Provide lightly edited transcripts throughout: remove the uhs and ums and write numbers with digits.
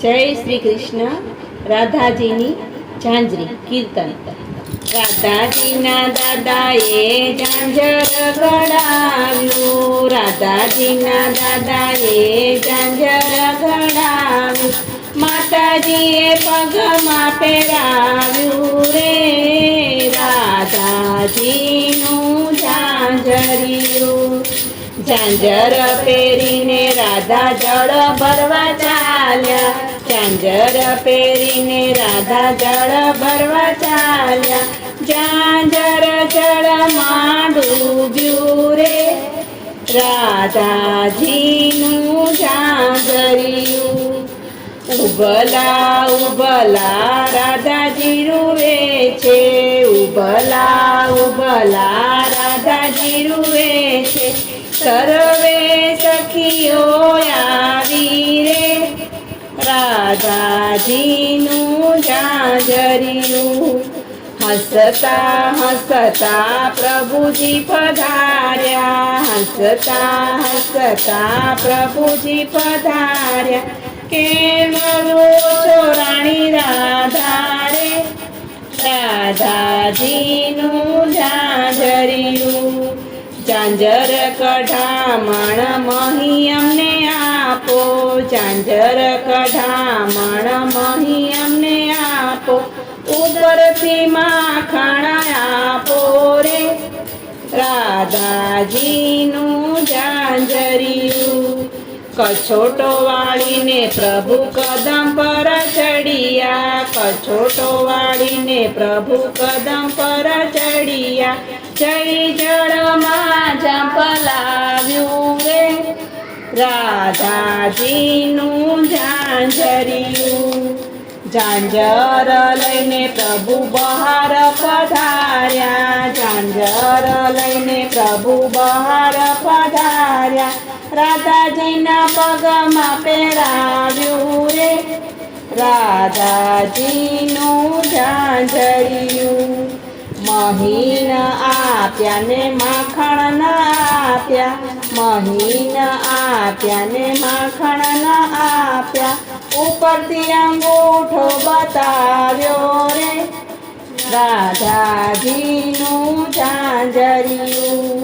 જય શ્રી કૃષ્ણ. રાધાજીની ઝાંઝરી કીર્તન. રાધાજીના દાદાએ ઝાંઝર ઘડાવ્યું, રાધાજીના દાદાએ ઝાંઝર ઘડાવ્યું, માતાજીએ પગમાં પહેરાવ્યું રે રાધાજીનું ઝાંઝરિયું. ઝાંઝર પહેરીને રાધા જળ ભરવા ચાલ્યા, ઝાંઝર પહેરીને રાધા જળ ભરવા ચાલ્યા, ઝાંઝર જળમાં ડૂબ્યું રે રાધાજીનું ઝાંઝરિયું. ઉભલા ઉભલા રાધાજી રૂવે છે, ઉભલા ઉભલા રાધાજી રૂવે છે, સર્વે સખીઓ આવી રે રાધાજીનું ઝાંઝરિયું. હસતા હસતા પ્રભુજી પધાર્યા, હસતા હસતા પ્રભુજી પધાર્યા, કેમ રો છો રાણી રાધા રે રાધાજીનું ઝાંઝરિયું. ઝાંઝર કઢામણ મહી અમને આપો, ઝાંઝર કઢામણ મહી અમને આપો, ઉપરથી માખણ આપો રે રાધાજીનું ઝાંઝરિયું. કછોટો વાળીને પ્રભુ કદમ પર ચડિયા, કછોટો વાળીને પ્રભુ કદમ પર ચડિયા, જઈ જળમાં ઝંપલાવ્યું રે રાધાજીનું ઝાંઝરિયું. ઝાંઝર લઈને પ્રભુ બહાર પધાર્યા, ઝાંઝર લઈને પ્રભુ બહાર પધાર્યા, રાધાજીના પગમાં પહેરાવ્યું રે રાધાજીનું ઝાંઝરિયું. મહીન આપ્યા ને માખણ આપ્યા, મહીન આપ્યા ને માખણ આપ્યા, ઉપરથી અંગૂઠો બતાવ્યો રે રાધાજીનું ઝાંઝરિયું.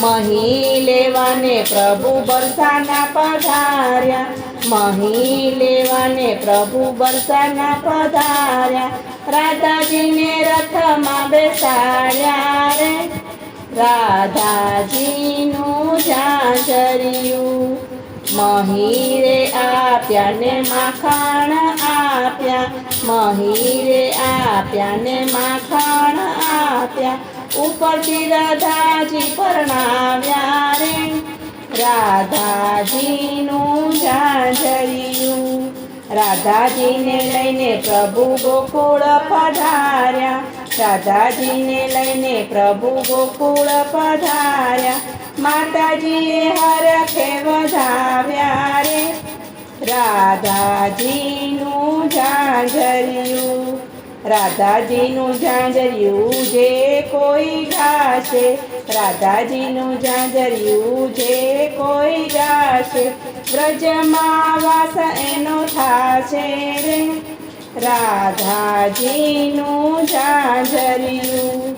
મહી લેવાને પ્રભુ બરસાના પધાર્યા, મહી લેવાને પ્રભુ બરસાના પધાર્યા, રાધાજીને રથમાં બેસાડ્યા રે રાધાજીનું ઝાંઝરિયું. મહીરે આપ્યા ને માખણ આપ્યા, મહીરે આપ્યા ને માખણ આપ્યા, ઉપરથી રાધાજી પરણાવ્યા રે રાધાજીનું ઝાંઝરિયું. રાધાજીને લઈને પ્રભુ ગોકુળ પધાર્યા, રાધાજીને લઈને પ્રભુ ગોકુળ પધાર્યા, માતાજીએ હરખે વધાવ્યા રે રાધાજીનું ઝાંઝરિયું. રાધાજીનું ઝાંઝરિયું જે કોઈ ગાશે, રાધાજીનું ઝાંઝરિયું જે કોઈ ગાશે, વ્રજમાં વાસ એનો થાશે રે રાધાજીનું ઝાંઝરિયું.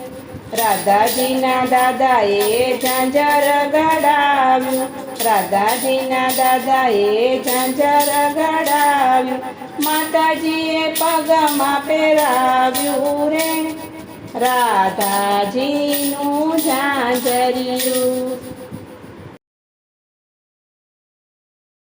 રાધાજીના દાદાએ ઝાંઝર ઘડાવ્યું, રાધાજીના દાદાએ ઝાંઝર ઘડાવ્યું, માતાજીએ પગમાં પહેરાવ્યું રે રાધાજીનું ઝાંઝરિયું.